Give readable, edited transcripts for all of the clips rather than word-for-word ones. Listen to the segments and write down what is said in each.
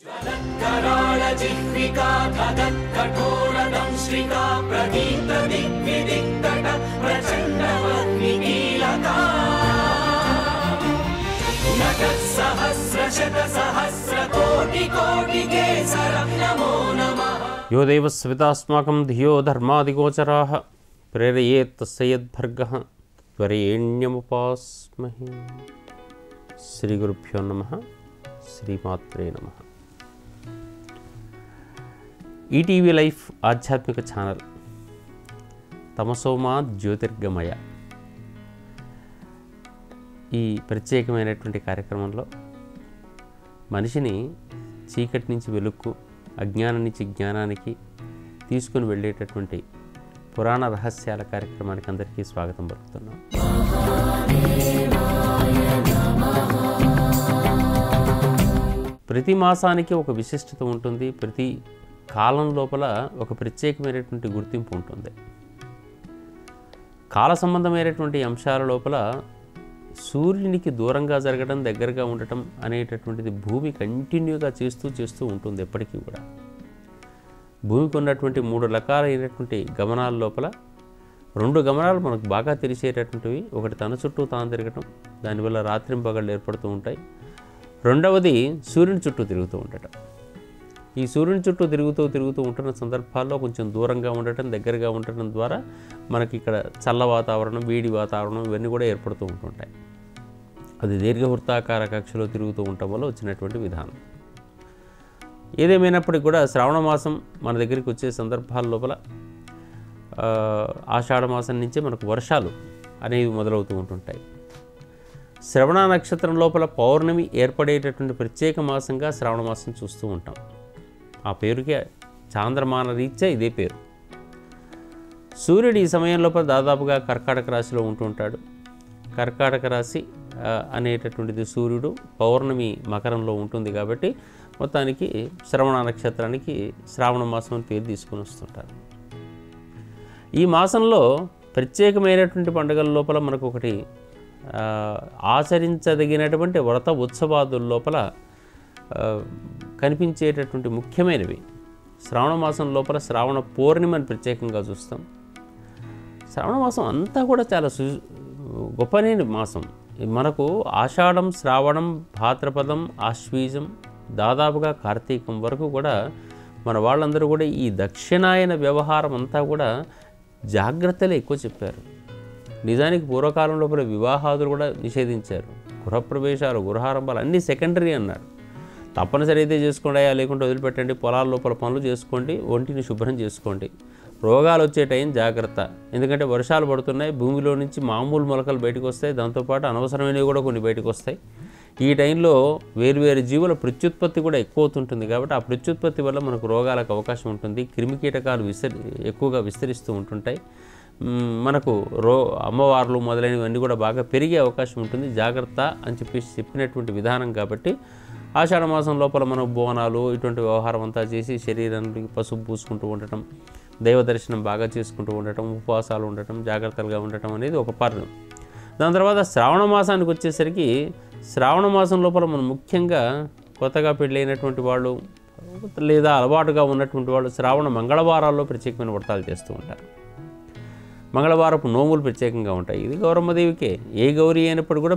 यो देवः सवितास्माकं धियो धर्मादिगोचराः प्रेरयेत् तस्य यद्भर्गः त्वरेण्यमुपास्महे। श्रीगुरुभ्यो नमः। శ్రీమాత్రే నమః. ఈటీవీ లైఫ్ ఆధ్యాత్మిక ఛానల్ తమసోమా జ్యోతిర్గమయ ఈ ప్రత్యేకమైనటువంటి కార్యక్రమంలో మనిషిని చీకటి నుంచి వెలుక్కు, అజ్ఞానం నుంచి జ్ఞానానికి తీసుకుని వెళ్ళేటటువంటి పురాణ రహస్యాల కార్యక్రమానికి అందరికీ స్వాగతం పలుకుతున్నాం. ప్రతి మాసానికి ఒక విశిష్టత ఉంటుంది. ప్రతి కాలం లోపల ఒక ప్రత్యేకమైనటువంటి గుర్తింపు ఉంటుంది. కాల సంబంధమైనటువంటి అంశాల లోపల సూర్యునికి దూరంగా జరగడం, దగ్గరగా ఉండటం అనేటటువంటిది భూమి కంటిన్యూగా చేస్తూ ఉంటుంది. ఎప్పటికీ కూడా భూమికి ఉన్నటువంటి 3 రకాలైనటువంటి గమనాల లోపల 2 గమనాలు మనకు బాగా తెలిసేటటువంటివి. ఒకటి తన చుట్టూ తాను తిరగటం, దానివల్ల రాత్రింపగళ్ళు ఏర్పడుతూ ఉంటాయి. రెండవది సూర్యుని చుట్టూ తిరుగుతూ ఉండటం. ఈ సూర్యుని చుట్టూ తిరుగుతూ ఉంటున్న సందర్భాల్లో కొంచెం దూరంగా ఉండటం, దగ్గరగా ఉండటం ద్వారా మనకి ఇక్కడ చల్ల వాతావరణం, వేడి వాతావరణం ఇవన్నీ కూడా ఏర్పడుతూ ఉంటుంటాయి. అది దీర్ఘవృత్తాకార కక్షలో తిరుగుతూ ఉండటం వల్ల వచ్చినటువంటి విధానం. ఏదేమైనప్పటికీ కూడా శ్రావణ మాసం మన దగ్గరికి వచ్చే సందర్భాల లోపల ఆషాఢ మాసం నుంచే మనకు వర్షాలు అనేవి మొదలవుతూ ఉంటుంటాయి. శ్రవణ నక్షత్రం లోపల పౌర్ణమి ఏర్పడేటటువంటి ప్రత్యేక మాసంగా శ్రావణ మాసం చూస్తూ ఉంటాం. ఆ పేరుకి చాంద్రమాన రీత్యా ఇదే పేరు. సూర్యుడు ఈ సమయం లోపల దాదాపుగా కర్కాటక రాశిలో ఉంటూ ఉంటాడు. కర్కాటక రాశి అనేటటువంటిది సూర్యుడు పౌర్ణమి మకరంలో ఉంటుంది కాబట్టి మొత్తానికి శ్రవణ నక్షత్రానికి శ్రావణ మాసం అని పేరు తీసుకుని వస్తుంటారు. ఈ మాసంలో ప్రత్యేకమైనటువంటి పండుగల లోపల మనకు ఒకటి ఆచరించదగినటువంటి వ్రత ఉత్సవాదుల లోపల కనిపించేటటువంటి ముఖ్యమైనవి. శ్రావణ మాసం లోపల శ్రావణ పౌర్ణిమని ప్రత్యేకంగా చూస్తాం. శ్రావణ మాసం అంతా కూడా చాలా గొప్పనైన మాసం. మనకు ఆషాఢం, శ్రావణం, భాద్రపదం, ఆశ్వీజం, దాదాపుగా కార్తీకం వరకు కూడా మన వాళ్ళందరూ కూడా ఈ దక్షిణాయన వ్యవహారం అంతా కూడా జాగ్రత్తలే ఎక్కువ చెప్పారు. నిజానికి పూర్వకాలం లోపల వివాహాదులు కూడా నిషేధించారు. గృహప్రవేశాలు, గృహారంభాలు అన్నీ సెకండరీ అన్నారు. తప్పనిసరి అయితే చేసుకోండి, లేకుంటే వదిలిపెట్టండి, పొలాల లోపల పనులు చేసుకోండి, ఒంటిని శుభ్రం చేసుకోండి. రోగాలు వచ్చే టైం జాగ్రత్త. ఎందుకంటే వర్షాలు పడుతున్నాయి, భూమిలో నుంచి మామూలు మొలకలు బయటకు వస్తాయి, దాంతోపాటు అనవసరమైనవి కూడా కొన్ని బయటకు వస్తాయి. ఈ టైంలో వేరువేరు జీవుల ప్రత్యుత్పత్తి కూడా ఎక్కువ అవుతుంటుంది కాబట్టి ఆ ప్రత్యుత్పత్తి వల్ల మనకు రోగాలకు అవకాశం ఉంటుంది. క్రిమికీటకాలు ఎక్కువగా విస్తరిస్తూ ఉంటుంటాయి. మనకు అమ్మవార్లు మొదలైనవన్నీ కూడా బాగా పెరిగే అవకాశం ఉంటుంది. జాగ్రత్త అని చెప్పినటువంటి విధానం కాబట్టి ఆషాఢ మాసం లోపల మనం బోనాలు ఇటువంటి వ్యవహారం అంతా చేసి శరీరానికి పసుపు పూసుకుంటూ ఉండటం, దైవ దర్శనం బాగా చేసుకుంటూ ఉండటం, ఉపవాసాలు ఉండటం, జాగ్రత్తలుగా ఉండటం అనేది ఒక పర్వం. దాని తర్వాత శ్రావణ మాసానికి వచ్చేసరికి శ్రావణ మాసం లోపల మనం ముఖ్యంగా కొత్తగా పెళ్ళైనటువంటి వాళ్ళు లేదా అలవాటుగా ఉన్నటువంటి వాళ్ళు శ్రావణ మంగళవారాల్లో ప్రత్యేకమైన వ్రతాలు చేస్తూ ఉంటారు. మంగళవారపు నోములు ప్రత్యేకంగా ఉంటాయి. ఇది గౌరమ్మదేవికే. ఏ గౌరీ అయినప్పుడు కూడా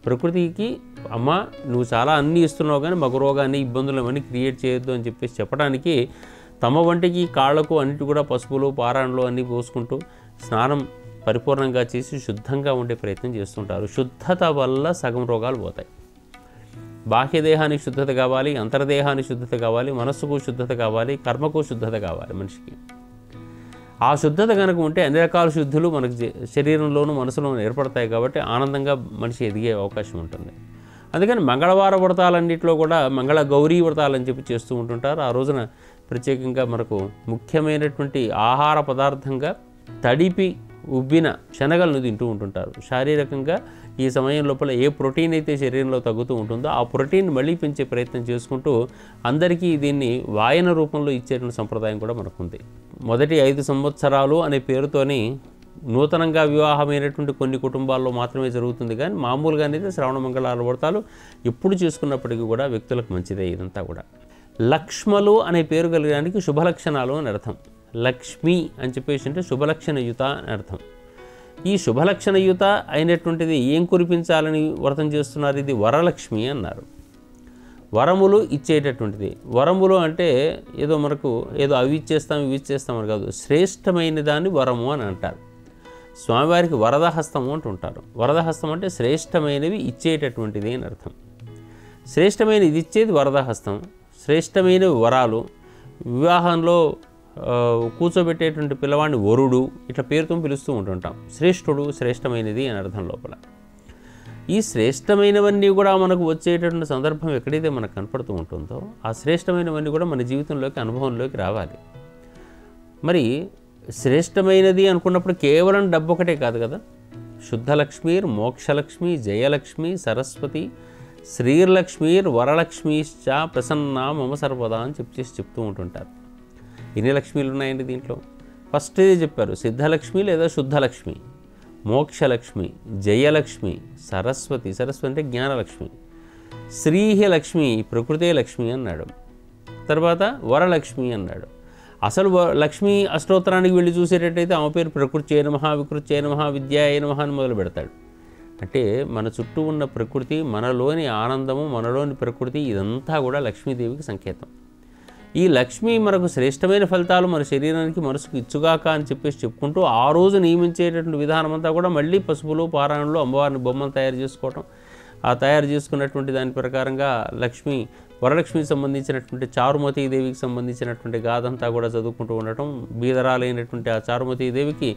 ప్రకృతికి అమ్మ నువ్వు చాలా అన్నీ ఇస్తున్నావు కానీ మగ రోగాన్ని, ఇబ్బందులు అవన్నీ క్రియేట్ చేయొద్దు అని చెప్పడానికి తమ వంటికి కాళ్లకు అన్నిటి కూడా పసుపులు, పారాణలు అన్నీ పోసుకుంటూ స్నానం పరిపూర్ణంగా చేసి శుద్ధంగా ఉండే ప్రయత్నం చేస్తుంటారు. శుద్ధత వల్ల సగం రోగాలు పోతాయి. బాహ్యదేహానికి శుద్ధత కావాలి, అంతర్దేహానికి శుద్ధత కావాలి, మనస్సుకు శుద్ధత కావాలి, కర్మకు శుద్ధత కావాలి మనిషికి. ఆ శుద్ధత కనుక ఉంటే అన్ని రకాల శుద్ధులు మనకు శరీరంలోనూ మనసులోనూ ఏర్పడతాయి కాబట్టి ఆనందంగా మనిషి ఎదిగే అవకాశం ఉంటుంది. అందుకని మంగళవార వ్రతాలన్నింటిలో కూడా మంగళ గౌరీ వ్రతాలని చెప్పి చేస్తూ ఉంటుంటారు. ఆ రోజున ప్రత్యేకంగా మనకు ముఖ్యమైనటువంటి ఆహార పదార్థంగా తడిపి ఉబ్బిన శనగలను తింటూ ఉంటుంటారు. శారీరకంగా ఈ సమయం లోపల ఏ ప్రోటీన్ అయితే శరీరంలో తగ్గుతూ ఉంటుందో ఆ ప్రోటీన్ మళ్ళీ పెంచే ప్రయత్నం చేసుకుంటూ అందరికీ దీన్ని వాయన రూపంలో ఇచ్చేటువంటి సంప్రదాయం కూడా మనకుంది. మొదటి 5 సంవత్సరాలు అనే పేరుతోని నూతనంగా వివాహమైనటువంటి కొన్ని కుటుంబాల్లో మాత్రమే జరుగుతుంది, కానీ మామూలుగా అనేది శ్రావణ మంగళవార వ్రతాలు ఎప్పుడు చేసుకున్నప్పటికీ కూడా వ్యక్తులకు మంచిదే. ఇదంతా కూడా లక్ష్మలు అనే పేరు కలిగడానికి శుభలక్షణాలు అని అర్థం. లక్ష్మి అని చెప్పేసి అంటే శుభలక్షణయుత అని అర్థం. ఈ శుభలక్షణయుత అయినటువంటిది ఏం కురిపించాలని వ్రతం చేస్తున్నారు? ఇది వరలక్ష్మి అన్నారు. వరములు ఇచ్చేటటువంటిది. వరములు అంటే ఏదో మనకు ఏదో అవి ఇచ్చేస్తాం ఇవి ఇచ్చేస్తాం అని కాదు, శ్రేష్టమైన దాన్ని వరము అని అంటారు. స్వామివారికి వరదహస్తము అంటుంటారు. వరదహస్తం అంటే శ్రేష్టమైనవి ఇచ్చేటటువంటిది అని అర్థం. శ్రేష్టమైన ఇది ఇచ్చేది వరదహస్తం. శ్రేష్టమైనవి వరాలు. వివాహంలో కూర్చోబెట్టేటువంటి పిల్లవాడిని వరుడు ఇట్లా పేరుతో పిలుస్తూ ఉంటుంటాం. శ్రేష్ఠుడు, శ్రేష్టమైనది అని అర్థం లోపల. ఈ శ్రేష్టమైనవన్నీ కూడా మనకు వచ్చేటటువంటి సందర్భం ఎక్కడైతే మనకు కనపడుతూ ఉంటుందో ఆ శ్రేష్టమైనవన్నీ కూడా మన జీవితంలోకి అనుభవంలోకి రావాలి. మరి శ్రేష్టమైనది అనుకున్నప్పుడు కేవలం డబ్బు ఒకటే కాదు కదా. శుద్ధలక్ష్మీర్ మోక్షలక్ష్మి జయలక్ష్మి సరస్వతి శ్రీర్లక్ష్మీర్ వరలక్ష్మీశ్చ ప్రసన్న మమ సర్వదా అని చెప్తూ ఉంటుంటారు. ఎన్ని లక్ష్మీలు ఉన్నాయండి దీంట్లో? ఫస్ట్ ఇదే చెప్పారు, సిద్ధలక్ష్మి లేదా శుద్ధలక్ష్మి, మోక్షలక్ష్మి, జయలక్ష్మి, సరస్వతి, సరస్వతి అంటే జ్ఞానలక్ష్మి, శ్రీహలక్ష్మి ప్రకృతే లక్ష్మి అన్నాడు. తర్వాత వరలక్ష్మి అన్నాడు. అసలు లక్ష్మీ అష్టోత్తరానికి వెళ్ళి చూసేటట్టయితే ఆమె పేరు ప్రకృత్యై నమః వికృత్యై నమః విద్యాయై నమః అని మొదలు పెడతాడు. అంటే మన చుట్టూ ఉన్న ప్రకృతి, మనలోని ఆనందము, మనలోని ప్రకృతి ఇదంతా కూడా లక్ష్మీదేవికి సంకేతం. ఈ లక్ష్మి మనకు శ్రేష్టమైన ఫలితాలు మన శరీరానికి మనసుకు ఇచ్చుగాక అని చెప్పేసి చెప్పుకుంటూ ఆ రోజు నియమించేటటువంటి విధానం అంతా కూడా మళ్ళీ పసుపులు పారాయణలు అమ్మవారిని బొమ్మను తయారు చేసుకోవటం. ఆ తయారు చేసుకున్నటువంటి దాని ప్రకారంగా లక్ష్మి వరలక్ష్మికి సంబంధించినటువంటి చారుమతీదేవికి సంబంధించినటువంటి గాథంతా కూడా చదువుకుంటూ ఉండటం. బీదరాలైనటువంటి ఆ చారుమతీదేవికి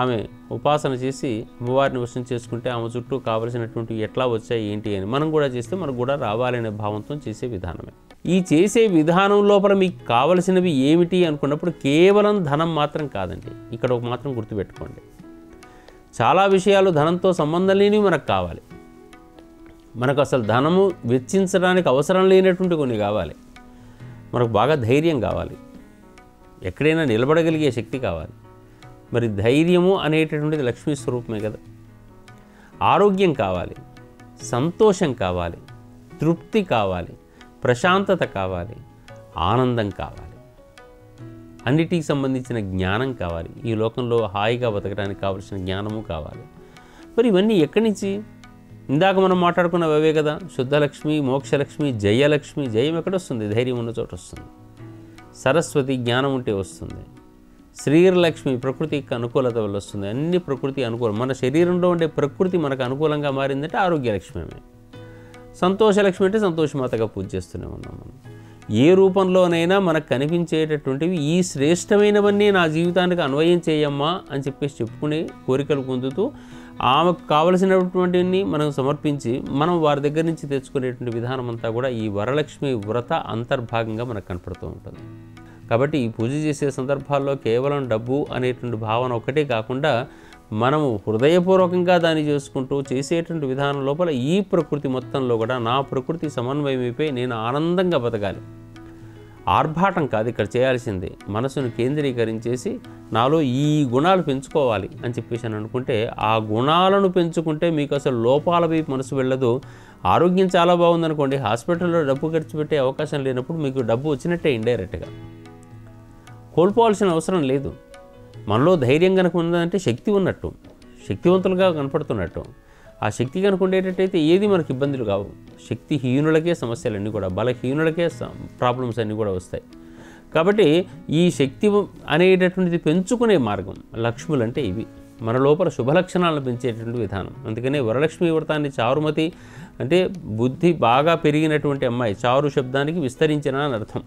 ఆమె ఉపాసన చేసి అమ్మవారిని వశం చేసుకుంటే ఆమె చుట్టూ కావలసినటువంటి ఎట్లా వచ్చాయి ఏంటి అని మనం కూడా చేస్తే మనకు కూడా రావాలనే భావంతో చేసే విధానమే. ఈ చేసే విధానం లోపల మీకు కావలసినవి ఏమిటి అనుకున్నప్పుడు కేవలం ధనం మాత్రం కాదండి. ఇక్కడ ఒక మాత్రం గుర్తుపెట్టుకోండి, చాలా విషయాలు ధనంతో సంబంధం లేనివి మనకు కావాలి. మనకు అసలు ధనము వెచ్చించడానికి అవసరం లేనటువంటి కొన్ని కావాలి. మనకు బాగా ధైర్యం కావాలి, ఎక్కడైనా నిలబడగలిగే శక్తి కావాలి. మరి ధైర్యము అనేటటువంటిది లక్ష్మీ స్వరూపమే కదా. ఆరోగ్యం కావాలి, సంతోషం కావాలి, తృప్తి కావాలి, ప్రశాంతత కావాలి, ఆనందం కావాలి, అన్నిటికి సంబంధించిన జ్ఞానం కావాలి. ఈ లోకంలో హాయిగా బతకడానికి కావలసిన జ్ఞానము కావాలి. మరి ఇవన్నీ ఎక్కడి నుంచి? ఇందాక మనం మాట్లాడుకున్నవి అవే కదా. శుద్ధలక్ష్మి, మోక్షలక్ష్మి, జయలక్ష్మి. జయం ఎక్కడొస్తుంది? ధైర్యం ఉన్న చోట వస్తుంది. సరస్వతి జ్ఞానం ఉంటే వస్తుంది. శ్రీలక్ష్మి ప్రకృతికి అనుకూలత వల్ల వస్తుంది. అన్ని ప్రకృతి అనుకూలం. మన శరీరంలో ఉండే ప్రకృతి మనకు అనుకూలంగా మారిందంటే ఆరోగ్యలక్ష్మి. సంతోషలక్ష్మి అంటే సంతోషమాతగా పూజ చేస్తూనే ఉన్నాం మనం. ఏ రూపంలోనైనా మనకు కనిపించేటటువంటివి ఈ శ్రేష్టమైనవన్నీ నా జీవితానికి అన్వయం చేయమ్మా అని చెప్పేసి చెప్పుకుని కోరికలు పొందుతూ ఆమెకు కావలసినటువంటివన్నీ మనం సమర్పించి మనం వారి దగ్గర నుంచి తెచ్చుకునేటువంటి విధానం అంతా కూడా ఈ వరలక్ష్మి వ్రత అంతర్భాగంగా మనకు కనపడుతూ ఉంటుంది. కాబట్టి ఈ పూజ చేసే సందర్భాల్లో కేవలం డబ్బు అనేటువంటి భావన ఒకటే కాకుండా మనము హృదయపూర్వకంగా దాన్ని చేసుకుంటూ చేసేటువంటి విధానం లోపల ఈ ప్రకృతి మొత్తంలో కూడా నా ప్రకృతి సమన్వయమైపోయి నేను ఆనందంగా బతకాలి. ఆర్భాటం కాదు ఇక్కడ చేయాల్సింది. మనసును కేంద్రీకరించేసి నాలో ఈ గుణాలు పెంచుకోవాలి అని చెప్పేసి అని అనుకుంటే ఆ గుణాలను పెంచుకుంటే మీకు అసలు లోపాల వైపు మనసు వెళ్ళదు. ఆరోగ్యం చాలా బాగుందనుకోండి, హాస్పిటల్లో డబ్బు ఖర్చు పెట్టే అవకాశం లేనప్పుడు మీకు డబ్బు వచ్చినట్టే ఇండైరెక్ట్గా. కోల్పోవాల్సిన అవసరం లేదు. మనలో ధైర్యం కనుక ఉన్నదంటే శక్తి ఉన్నట్టు, శక్తివంతులుగా కనపడుతున్నట్టు. ఆ శక్తి కనుక ఉండేటట్టయితే ఏది మనకు ఇబ్బందులు కావు. శక్తిహీనులకే సమస్యలన్నీ కూడా, బలహీనులకే ప్రాబ్లమ్స్ అన్నీ కూడా వస్తాయి. కాబట్టి ఈ శక్తి అనేటటువంటిది పెంచుకునే మార్గం లక్ష్ములు అంటే ఇవి. మన లోపల శుభలక్షణాలను పెంచేటటువంటి విధానం. అందుకనే వరలక్ష్మి వ్రతాన్ని చారుమతి అంటే బుద్ధి బాగా పెరిగినటువంటి అమ్మాయి. చారు శబ్దానికి విస్తరించిన అని అర్థం.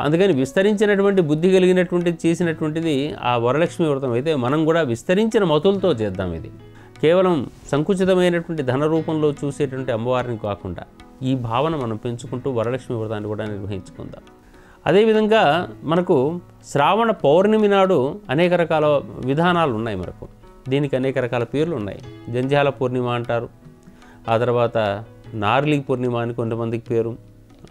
అందుకని విస్తరించినటువంటి బుద్ధి కలిగినటువంటి చేసినటువంటిది ఆ వరలక్ష్మి వ్రతం అయితే మనం కూడా విస్తరించిన మతులతో చేద్దాం. ఇది కేవలం సంకుచితమైనటువంటి ధన రూపంలో చూసేటువంటి అమ్మవారిని కాకుండా ఈ భావన మనం పెంచుకుంటూ వరలక్ష్మి వ్రతాన్ని కూడా నిర్వహించుకుందాం. అదేవిధంగా మనకు శ్రావణ పౌర్ణమి నాడు అనేక రకాల విధానాలు ఉన్నాయి. మనకు దీనికి అనేక రకాల పేర్లు ఉన్నాయి. జంధ్యాల పూర్ణిమ అంటారు, ఆ తర్వాత నార్లీ పూర్ణిమ అని కొంతమందికి పేరు,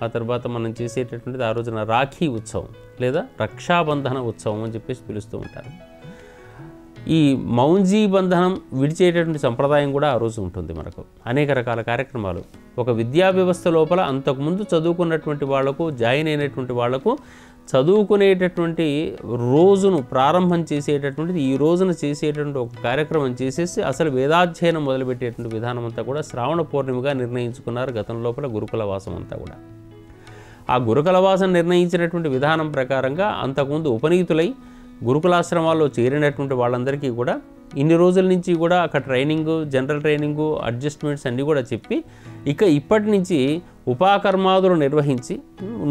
ఆ తర్వాత మనం చేసేటటువంటిది ఆ రోజున రాఖీ ఉత్సవం లేదా రక్షాబంధన ఉత్సవం అని చెప్పేసి పిలుస్తూ ఉంటారు. ఈ మౌంజీ బంధనం విడిచేటటువంటి సంప్రదాయం కూడా ఆ రోజు ఉంటుంది. మనకు అనేక రకాల కార్యక్రమాలు ఒక విద్యా వ్యవస్థ లోపల అంతకుముందు చదువుకున్నటువంటి వాళ్లకు, జాయిన్ అయినటువంటి వాళ్లకు చదువుకునేటటువంటి రోజును ప్రారంభం చేసేటటువంటిది ఈ రోజున చేసేటటువంటి ఒక కార్యక్రమం చేసేసి అసలు వేదాధ్యయనం మొదలుపెట్టేటువంటి విధానం అంతా కూడా శ్రావణ పౌర్ణమిగా నిర్ణయించుకున్నారు గతం లోపల గురుకుల వాసం అంతా కూడా. ఆ గురుకుల వాసం నిర్ణయించినటువంటి విధానం ప్రకారంగా అంతకుముందు ఉపనీతులై గురుకులాశ్రమాల్లో చేరినటువంటి వాళ్ళందరికీ కూడా ఇన్ని రోజుల నుంచి కూడా అక్కడ ట్రైనింగు, జనరల్ ట్రైనింగు, అడ్జస్ట్మెంట్స్ అన్నీ కూడా చెప్పి ఇప్పటి నుంచి ఉపాకర్మాదులు నిర్వహించి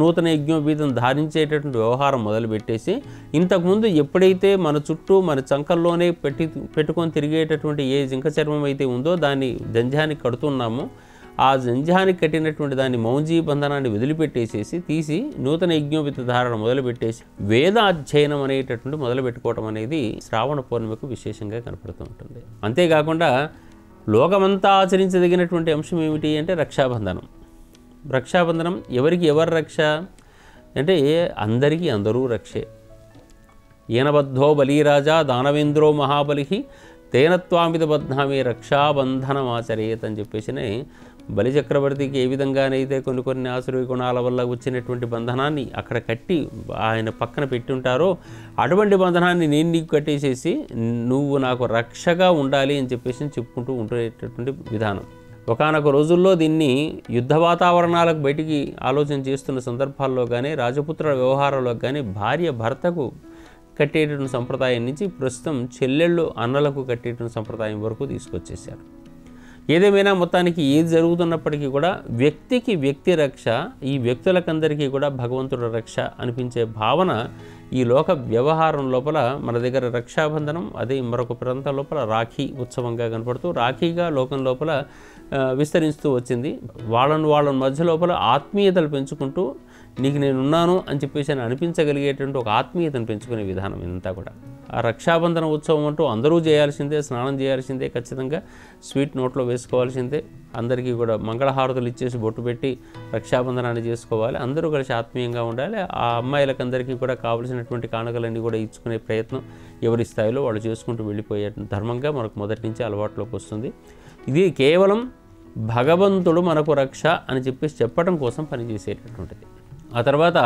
నూతన యజ్ఞోపీతం ధారించేటటువంటి వ్యవహారం మొదలుపెట్టేసి ఇంతకుముందు ఎప్పుడైతే మన చుట్టూ మన చంకల్లోనే పెట్టుకొని తిరిగేటటువంటి ఏ జింక చర్మం అయితే ఉందో దాన్ని జంధ్యానికి కడుతున్నామో ఆ జంధ్యానికి కట్టినటువంటి దాన్ని మౌంజీ బంధనాన్ని వదిలిపెట్టేసేసి తీసి నూతన యజ్ఞోపీత ధారణ మొదలుపెట్టేసి వేద అధ్యయనం అనేటటువంటి మొదలుపెట్టుకోవడం అనేది శ్రావణ పౌర్ణమికు విశేషంగా కనపడుతూ ఉంటుంది. అంతేకాకుండా లోకమంతా ఆచరించదగినటువంటి అంశం ఏమిటి అంటే రక్షాబంధనం. రక్షాబంధనం ఎవరికి ఎవరు రక్ష అంటే అందరికీ అందరూ రక్షే. ఏనబద్ధో బలీరాజా దానవేంద్రో మహాబలి తేనత్వామిత బద్ధామి రక్షాబంధనమాచరేత్ అని చెప్పేసినే బలిచక్రవర్తికి ఏ విధంగానైతే కొన్ని ఆసురీ గుణాల వల్ల వచ్చినటువంటి బంధనాన్ని అక్కడ కట్టి ఆయన పక్కన పెట్టుంటారో అటువంటి బంధనాన్ని నేను నీకు కట్టేసేసి నువ్వు నాకు రక్షగా ఉండాలి అని చెప్పేసి చెప్పుకుంటూ ఉండేటటువంటి విధానం. ఒకానొక రోజుల్లో దీన్ని యుద్ధ వాతావరణాలకు బయటికి ఆలోచన చేస్తున్న సందర్భాల్లో కానీ రాజపుత్రుల వ్యవహారంలో కానీ భార్య భర్తకు కట్టేటువంటి సంప్రదాయం నుంచి ప్రస్తుతం చెల్లెళ్ళు అన్నలకు కట్టేటువంటి సంప్రదాయం వరకు తీసుకొచ్చేసారు. ఏదేమైనా మొత్తానికి ఏది జరుగుతున్నప్పటికీ కూడా వ్యక్తికి వ్యక్తి రక్ష, ఈ వ్యక్తులకందరికీ కూడా భగవంతుడు రక్ష అనిపించే భావన ఈ లోక వ్యవహారం లోపల మన దగ్గర రక్షాబంధనం, అదే మరొక ప్రాంతం లోపల రాఖీ ఉత్సవంగా కనపడుతూ రాఖీగా లోకం లోపల విస్తరిస్తూ వచ్చింది. వాళ్ళ మధ్య లోపల ఆత్మీయతలు పెంచుకుంటూ నీకు నేనున్నాను అని చెప్పేసి అని అనిపించగలిగేటువంటి ఒక ఆత్మీయతను పెంచుకునే విధానం ఇదంతా కూడా. ఆ రక్షాబంధన ఉత్సవం అంటూ అందరూ చేయాల్సిందే, స్నానం చేయాల్సిందే, ఖచ్చితంగా స్వీట్ నోట్లో వేసుకోవాల్సిందే, అందరికీ కూడా మంగళహారతులు ఇచ్చేసి బొట్టు పెట్టి రక్షాబంధనాన్ని చేసుకోవాలి, అందరూ కలిసి ఆత్మీయంగా ఉండాలి. ఆ అమ్మాయిలకందరికీ కూడా కావలసినటువంటి కానుకలన్నీ కూడా ఇచ్చుకునే ప్రయత్నం ఎవరి స్థాయిలో వాళ్ళు చేసుకుంటూ వెళ్ళిపోయే ధర్మంగా మనకు మొదటి నుంచి అలవాటులోకి వస్తుంది. ఇది కేవలం భగవంతుడు మనకు రక్ష అని చెప్పేసి చెప్పడం కోసం పనిచేసేటటువంటిది. ఆ తర్వాత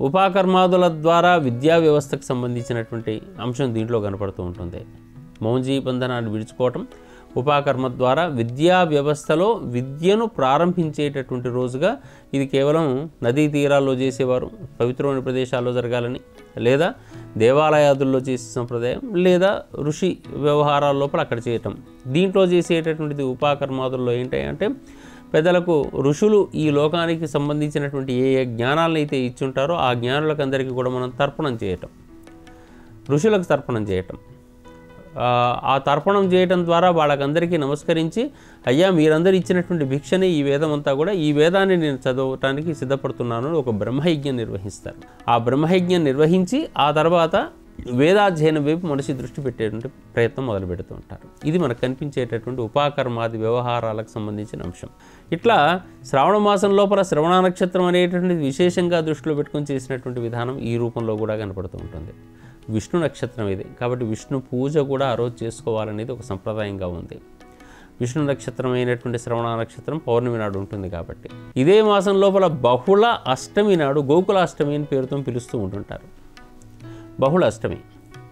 ఉపాకర్మాదుల ద్వారా విద్యా వ్యవస్థకు సంబంధించినటువంటి అంశం దీంట్లో కనపడుతూ ఉంటుంది. మౌంజీ బంధనాన్ని విడుచుకోవటం, ఉపాకర్మ ద్వారా విద్యా వ్యవస్థలో విద్యను ప్రారంభించేటటువంటి రోజుగా ఇది కేవలం నదీ తీరాల్లో చేసేవారు, పవిత్రమైన ప్రదేశాల్లో జరగాలని, లేదా దేవాలయాదుల్లో చేసే సంప్రదాయం, లేదా ఋషి వ్యవహారాల లోపల అక్కడ చేయటం. దీంట్లో చేసేటటువంటిది ఉపాకర్మాదుల్లో ఏంటంటే పెద్దలకు ఋషులు ఈ లోకానికి సంబంధించినటువంటి ఏ జ్ఞానాలను అయితే ఇచ్చుంటారో ఆ జ్ఞానులకు అందరికీ కూడా మనం తర్పణం చేయటం, ఋషులకు తర్పణం చేయటం. ఆ తర్పణం చేయటం ద్వారా వాళ్ళకందరికీ నమస్కరించి అయ్యా మీరందరూ ఇచ్చినటువంటి భిక్షని ఈ వేదం అంతా కూడా ఈ వేదాన్ని నేను చదవటానికి సిద్ధపడుతున్నాను ఒక బ్రహ్మయజ్ఞం నిర్వహిస్తారు. ఆ బ్రహ్మయజ్ఞం నిర్వహించి ఆ తర్వాత వేదాధ్యయనం వైపు మనిషి దృష్టి పెట్టేటువంటి ప్రయత్నం మొదలు పెడుతూ ఉంటారు. ఇది మనకు కనిపించేటటువంటి ఉపాకర్మాది వ్యవహారాలకు సంబంధించిన అంశం. ఇట్లా శ్రావణ మాసం లోపల శ్రవణ నక్షత్రం అనేటువంటిది విశేషంగా దృష్టిలో పెట్టుకొని చేసినటువంటి విధానం ఈ రూపంలో కూడా కనపడుతూ ఉంటుంది. విష్ణు నక్షత్రం ఇది కాబట్టి విష్ణు పూజ కూడా ఆ రోజు చేసుకోవాలనేది ఒక సంప్రదాయంగా ఉంది. విష్ణు నక్షత్రం అయినటువంటి శ్రవణ నక్షత్రం పౌర్ణమి నాడు ఉంటుంది కాబట్టి ఇదే మాసం లోపల బహుళ అష్టమి నాడు గోకులాష్టమి అని పేరుతో పిలుస్తూ ఉంటుంటారు. బహుళ అష్టమి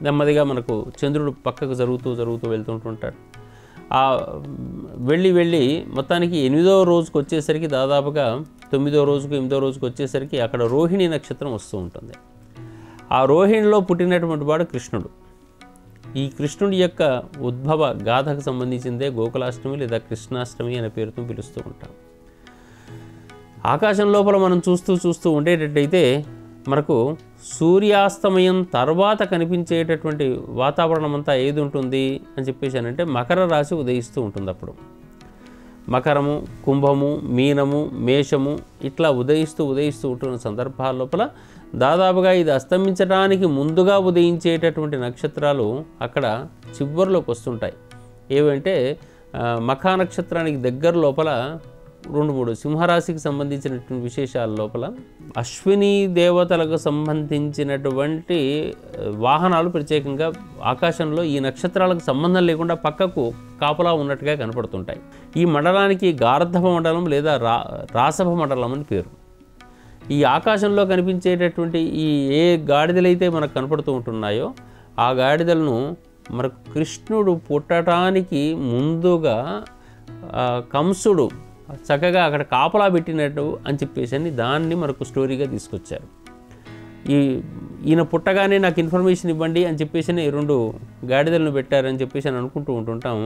నెమ్మదిగా మనకు చంద్రుడు పక్కకు జరుగుతూ వెళ్తుంటుంటాడు. ఆ వెళ్ళి మొత్తానికి 8వ రోజుకు వచ్చేసరికి దాదాపుగా 9వ రోజుకు 8వ రోజుకు వచ్చేసరికి అక్కడ రోహిణి నక్షత్రం వస్తూ ఉంటుంది. ఆ రోహిణిలో పుట్టినటువంటి వాడు కృష్ణుడు. ఈ కృష్ణుడి యొక్క ఉద్భవ గాథకు సంబంధించిందే గోకులాష్టమి లేదా కృష్ణాష్టమి అనే పేరుతో పిలుస్తూ ఉంటాం. ఆకాశం లోపల మనం చూస్తూ ఉండేటట్టయితే మనకు సూర్యాస్తమయం తర్వాత కనిపించేటటువంటి వాతావరణం అంతా ఏది ఉంటుంది అని చెప్పేసి అంటే మకర రాశి ఉదయిస్తూ ఉంటుంది. అప్పుడు మకరము, కుంభము, మీనము, మేషము ఇట్లా ఉదయిస్తూ ఉంటున్న సందర్భాల లోపల దాదాపుగా ఇది అస్తమించడానికి ముందుగా ఉదయించేటటువంటి నక్షత్రాలు అక్కడ చివరిలోకి వస్తుంటాయి. ఏవంటే మఖా నక్షత్రానికి దగ్గర లోపల 2-3 సింహరాశికి సంబంధించినటువంటి విశేషాల లోపల అశ్విని దేవతలకు సంబంధించినటువంటి వాహనాలు ప్రత్యేకంగా ఆకాశంలో ఈ నక్షత్రాలకు సంబంధం లేకుండా పక్కకు కాపలా ఉన్నట్టుగా కనపడుతుంటాయి. ఈ మండలానికి గార్ధభ మండలం లేదా రాసభ మండలం అని పేరు. ఈ ఆకాశంలో కనిపించేటటువంటి ఈ ఏ గాడిదలైతే మనకు కనపడుతూ ఉంటున్నాయో ఆ గాడిదలను మనకు కృష్ణుడు పుట్టడానికి ముందుగా కంసుడు చక్కగా అక్కడ కాపలా పెట్టినట్టు అని చెప్పేసి దాన్ని మనకు స్టోరీగా తీసుకొచ్చారు. ఈయన పుట్టగానే నాకు ఇన్ఫర్మేషన్ ఇవ్వండి అని చెప్పేసి 2 గాడిదలను పెట్టారని చెప్పేసి అనుకుంటూ ఉంటుంటాం.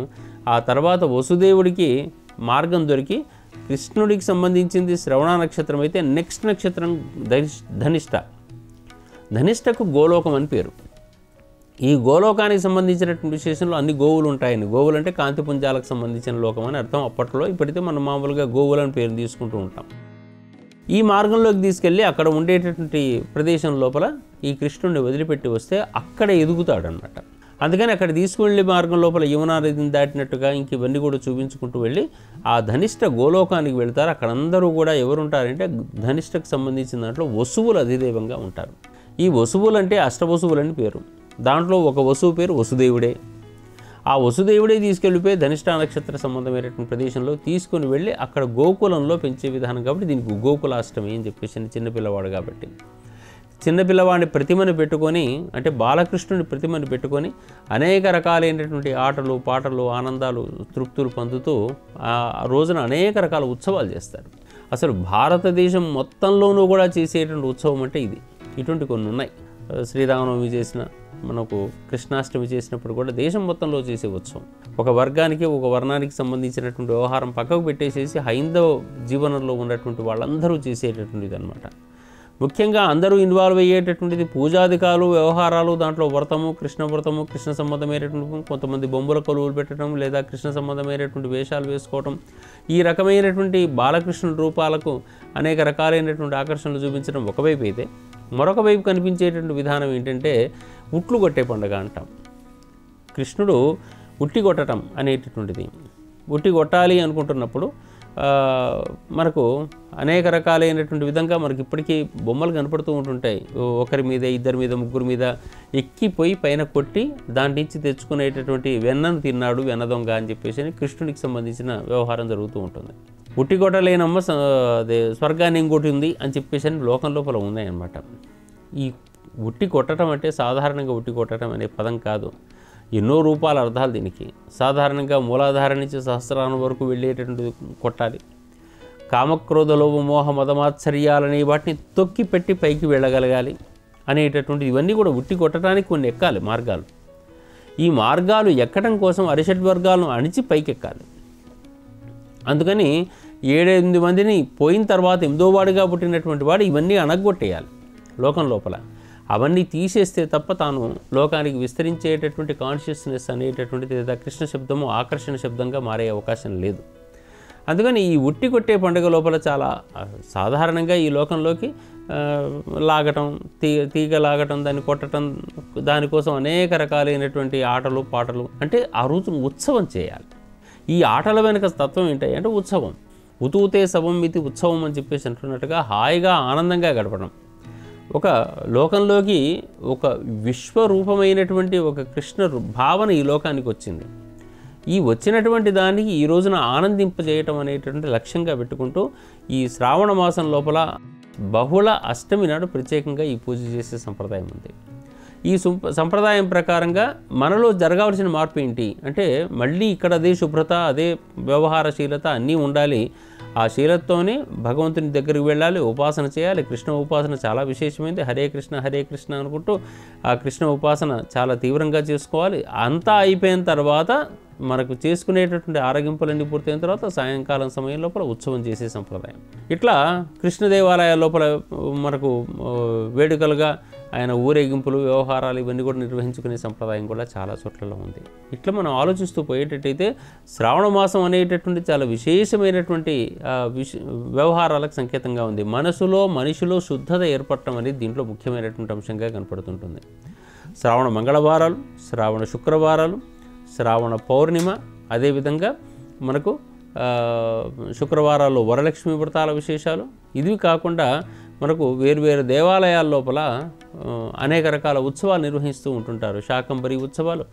ఆ తర్వాత వసుదేవుడికి మార్గం దొరికి కృష్ణుడికి సంబంధించింది శ్రవణ నక్షత్రం అయితే నెక్స్ట్ నక్షత్రం ధనిష్ట. ధనిష్టకు గోలోకం అని పేరు. ఈ గోలోకానికి సంబంధించినటువంటి విశేషంలో అన్ని గోవులు ఉంటాయని, గోవులు అంటే కాంతిపుంజాలకు సంబంధించిన లోకం అని అర్థం అప్పట్లో. ఇప్పటితే మనం మామూలుగా గోవులని పేరు తీసుకుంటూ ఉంటాం. ఈ మార్గంలోకి తీసుకెళ్ళి అక్కడ ఉండేటటువంటి ప్రదేశం లోపల ఈ కృష్ణుడిని వదిలిపెట్టి వస్తే అక్కడ ఎదుగుతాడనమాట. అందుకని అక్కడ తీసుకువెళ్ళే మార్గం లోపల యమునా నదిని దాటినట్టుగా ఇంక ఇవన్నీ కూడా చూపించుకుంటూ వెళ్ళి ఆ ధనిష్ట గోలోకానికి వెళ్తారు. అక్కడ అందరూ కూడా ఎవరు ఉంటారంటే ధనిష్టకు సంబంధించిన దాంట్లో వసువులు అధిదేవంగా ఉంటారు. ఈ వసువులు అంటే అష్టవసువులని పేరు. దాంట్లో ఒక వసువు పేరు వసుదేవుడే. ఆ వసుదేవుడే తీసుకెళ్ళిపోయి ధనిష్ట నక్షత్ర సంబంధమైనటువంటి ప్రదేశంలో తీసుకొని వెళ్ళి అక్కడ గోకులంలో పెంచే విధానం కాబట్టి దీనికి గోకులాష్టమి అని చెప్పేసి చిన్నపిల్లవాడు కాబట్టి చిన్నపిల్లవాడిని ప్రతిమను పెట్టుకొని అంటే బాలకృష్ణుని ప్రతిమను పెట్టుకొని అనేక రకాలైనటువంటి ఆటలు పాటలు ఆనందాలు తృప్తులు పొందుతూ ఆ రోజున అనేక రకాల ఉత్సవాలు చేస్తారు. అసలు భారతదేశం మొత్తంలోనూ కూడా చేసేటువంటి ఉత్సవం అంటే ఇది. ఇటువంటి కొన్ని ఉన్నాయి. శ్రీరామనవమి చేసిన మనకు కృష్ణాష్టమి చేసినప్పుడు కూడా దేశం మొత్తంలో చేసే ఉత్సవం. ఒక వర్గానికి ఒక వర్ణానికి సంబంధించినటువంటి వ్యవహారం పక్కకు పెట్టేసేసి హైందవ జీవనంలో ఉన్నటువంటి వాళ్ళందరూ చేసేటటువంటిది అనమాట. ముఖ్యంగా అందరూ ఇన్వాల్వ్ అయ్యేటటువంటిది పూజాధికాలు వ్యవహారాలు. దాంట్లో వ్రతము కృష్ణ సంబంధమైనటువంటి కొంతమంది బొమ్మల కొలువులు పెట్టడం లేదా కృష్ణ సంబంధమైనటువంటి వేషాలు వేసుకోవటం, ఈ రకమైనటువంటి బాలకృష్ణుల రూపాలకు అనేక రకాలైనటువంటి ఆకర్షణలు చూపించడం ఒకవైపు అయితే, మరొక వైపు కనిపించేటువంటి విధానం ఏంటంటే ఉట్లు కొట్టే పండుగ అంటాం. కృష్ణుడు ఉట్టి కొట్టడం అనేటటువంటిది. ఉట్టి కొట్టాలి అనుకుంటున్నప్పుడు మనకు అనేక రకాలైనటువంటి విధంగా మనకి ఇప్పటికీ బొమ్మలు కనపడుతూ ఉంటుంటాయి. ఒకరి మీద, ఇద్దరి మీద, ముగ్గురు మీద ఎక్కిపోయి పైన కొట్టి దాని నుంచి తెచ్చుకునేటటువంటి వెన్నను తిన్నాడు వెన్న దొంగ అని చెప్పేసి కృష్ణుడికి సంబంధించిన వ్యవహారం జరుగుతూ ఉంటుంది. ఉట్టి కొట్టలేనమ్మ అదే స్వర్గాన్ని ఇంకోటి ఉంది అని చెప్పేసి లోకం లోపల ఉన్నాయన్నమాట. ఈ ఉట్టి కొట్టడం అంటే సాధారణంగా ఉట్టి కొట్టడం అనే పదం కాదు. ఎన్నో రూపాల అర్థాలు దీనికి. సాధారణంగా మూలాధార నుంచి సహస్రానం వరకు వెళ్ళేటటువంటి కొట్టాలి. కామక్రోధ లోభ మోహ మదమాత్సర్యాలనే వాటిని తొక్కి పెట్టి పైకి వెళ్ళగలగాలి అనేటటువంటి ఇవన్నీ కూడా ఉట్టి కొట్టడానికి కొన్ని ఎక్కాలి మార్గాలు. ఈ మార్గాలు ఎక్కడం కోసం అరిషడ్ వర్గాలను అణిచి పైకి ఎక్కాలి. అందుకని 7-8 మందిని పోయిన తర్వాత 8వ వాడిగా పుట్టినటువంటి వాడు ఇవన్నీ అణగొట్టేయాలి లోకం లోపల. అవన్నీ తీసేస్తే తప్ప తాను లోకానికి విస్తరించేటటువంటి కాన్షియస్నెస్ అనేటటువంటిది లేదా కృష్ణ శబ్దము ఆకర్షణ శబ్దంగా మారే అవకాశం లేదు. అందుకని ఈ ఉట్టి కొట్టే పండుగ లోపల చాలా సాధారణంగా ఈ లోకంలోకి లాగటం, తీగ లాగటం, దాన్ని కొట్టడం, దానికోసం అనేక రకాలైనటువంటి ఆటలు పాటలు అంటే ఆ రోజు ఉత్సవం చేయాలి. ఈ ఆటల వెనుక తత్వం ఏంటి అంటే ఉత్సవం. ఉతూతే శవం ఇది ఉత్సవం అని చెప్పేసి అంటున్నట్టుగా హాయిగా ఆనందంగా గడపడం. ఒక లోకంలోకి ఒక విశ్వరూపమైనటువంటి ఒక కృష్ణ భావన ఈ లోకానికి వచ్చింది. ఈ వచ్చినటువంటి దానికి ఈ రోజున ఆనందింపజేయటం అనేటువంటి లక్ష్యంగా పెట్టుకుంటూ ఈ శ్రావణ మాసం లోపల బహుళ అష్టమి నాడు ప్రత్యేకంగా ఈ పూజ చేసే సంప్రదాయం ఉంది. ఈ సంప్రదాయం ప్రకారంగా మనలో జరగాల్సిన మార్పు ఏంటి అంటే మళ్ళీ ఇక్కడ అదే శుభ్రత, అదే వ్యవహారశీలత అన్నీ ఉండాలి. ఆ శీలతోనే భగవంతుని దగ్గరికి వెళ్ళాలి, ఉపాసన చేయాలి. కృష్ణ ఉపాసన చాలా విశేషమైంది. హరే కృష్ణ అనుకుంటూ ఆ కృష్ణ ఉపాసన చాలా తీవ్రంగా చేసుకోవాలి. అంతా అయిపోయిన తర్వాత మనకు చేసుకునేటటువంటి ఆరగింపులన్నీ పూర్తయిన తర్వాత సాయంకాలం సమయం లోపల ఉత్సవం చేసే సంప్రదాయం. ఇట్లా కృష్ణ దేవాలయాల లోపల మనకు వేడుకలుగా ఆయన ఊరేగింపులు వ్యవహారాలు ఇవన్నీ కూడా నిర్వహించుకునే సంప్రదాయం కూడా చాలా చోట్లలో ఉంది. ఇట్లా మనం ఆలోచిస్తూ పోయేటట్టయితే శ్రావణ మాసం అనేటటువంటి చాలా విశేషమైనటువంటి వ్యవహారాలకు సంకేతంగా ఉంది. మనిషిలో శుద్ధత ఏర్పడటం అనేది దీంట్లో ముఖ్యమైనటువంటి అంశంగా కనపడుతుంటుంది. శ్రావణ మంగళవారాలు, శ్రావణ శుక్రవారాలు, శ్రావణ పౌర్ణిమ, అదేవిధంగా మనకు శుక్రవారాల్లో వరలక్ష్మి వ్రతాల విశేషాలు. ఇవి కాకుండా మనకు వేరువేరు దేవాలయాల లోపల అనేక రకాల ఉత్సవాలు నిర్వహిస్తూ ఉంటుంటారు. శాకంబరి ఉత్సవాలు,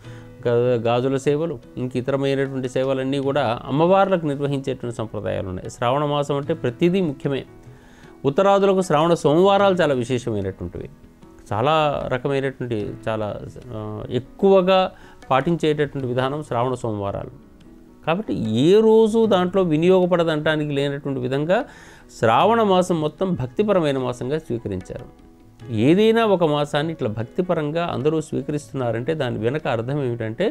గాజుల సేవలు, ఇంక ఇతరమైనటువంటి సేవలన్నీ కూడా అమ్మవార్లకు నిర్వహించేటువంటి సంప్రదాయాలు ఉన్నాయి. శ్రావణ మాసం అంటే ప్రతిదీ ముఖ్యమే. ఉత్తరాదులకు శ్రావణ సోమవారాలు చాలా విశేషమైనటువంటివి. చాలా రకమైనటువంటి చాలా ఎక్కువగా పాటించేటటువంటి విధానం శ్రావణ సోమవారాలు. కాబట్టి ఏ రోజు దాంట్లో వినియోగపడదంటానికి లేనటువంటి విధంగా శ్రావణ మాసం మొత్తం భక్తిపరమైన మాసంగా స్వీకరించారు. ఏదైనా ఒక మాసాన్ని ఇట్లా భక్తిపరంగా అందరూ స్వీకరిస్తున్నారంటే దాని వెనక అర్థం ఏమిటంటే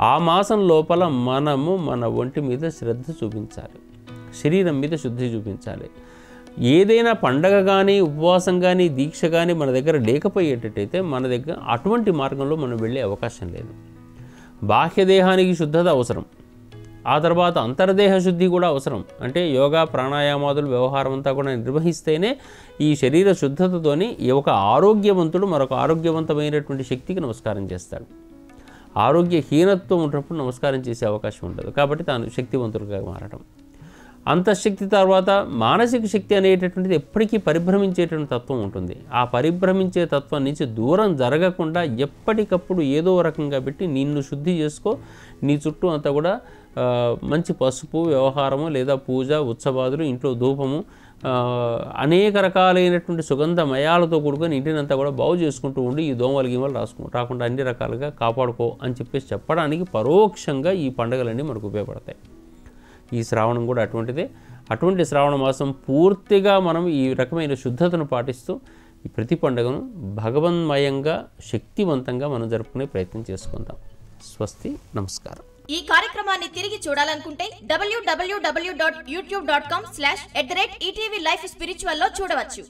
ఆ మాసం లోపల మనము మన ఒంటి మీద శ్రద్ధ చూపించాలి, శరీరం మీద శుద్ధి చూపించాలి. ఏదైనా పండగ కానీ ఉపవాసం కానీ దీక్ష కానీ మన దగ్గర లేకపోయేటట్టయితే మన దగ్గర అటువంటి మార్గంలో మనం వెళ్ళే అవకాశం లేదు. బాహ్యదేహానికి శుద్ధత అవసరం, ఆ తర్వాత అంతర్దేహ శుద్ధి కూడా అవసరం. అంటే యోగా ప్రాణాయామాదులు వ్యవహారం అంతా కూడా నిర్వహిస్తేనే ఈ శరీర శుద్ధతతోని ఒక ఆరోగ్యవంతుడు మరొక ఆరోగ్యవంతమైనటువంటి శక్తికి నమస్కారం చేస్తాడు. ఆరోగ్యహీనత్వం ఉన్నప్పుడు నమస్కారం చేసే అవకాశం ఉండదు. కాబట్టి తాను శక్తివంతుడిగా మారడం. అంతఃశక్తి తర్వాత మానసిక శక్తి అనేటటువంటిది ఎప్పటికీ పరిభ్రమించేటువంటి తత్వం ఉంటుంది. ఆ పరిభ్రమించే తత్వం నుంచి దూరం జరగకుండా ఎప్పటికప్పుడు ఏదో రకంగా పెట్టి నిన్ను శుద్ధి చేసుకో. నీ చుట్టూ అంతా కూడా మంచి పసుపు వ్యవహారము లేదా పూజ ఉత్సవాదులు, ఇంట్లో ధూపము, అనేక రకాలైనటువంటి సుగంధమయాలతో కూడుకొని ఇంటినంతా కూడా బాగు చేసుకుంటూ ఉండి ఈ దోమలు గీమలు రాకుండా అన్ని రకాలుగా కాపాడుకో అని చెప్పేసి చెప్పడానికి పరోక్షంగా ఈ పండుగలన్నీ మనకు ఉపయోగపడతాయి. ఈ శ్రావణం కూడా అటువంటిదే. అటువంటి శ్రావణ మాసం పూర్తిగా మనం ఈ రకమైన శుద్ధతను పాటిస్తూ ఈ ప్రతి పండుగను భగవన్మయంగా శక్తివంతంగా మనం జరుపుకునే ప్రయత్నం చేసుకుందాం. స్వస్తి, నమస్కారం. ఈ కార్యక్రమాన్ని తిరిగి చూడాలనుకుంటే www.youtube.com/@ETV Life Spiritual లో చూడవచ్చు.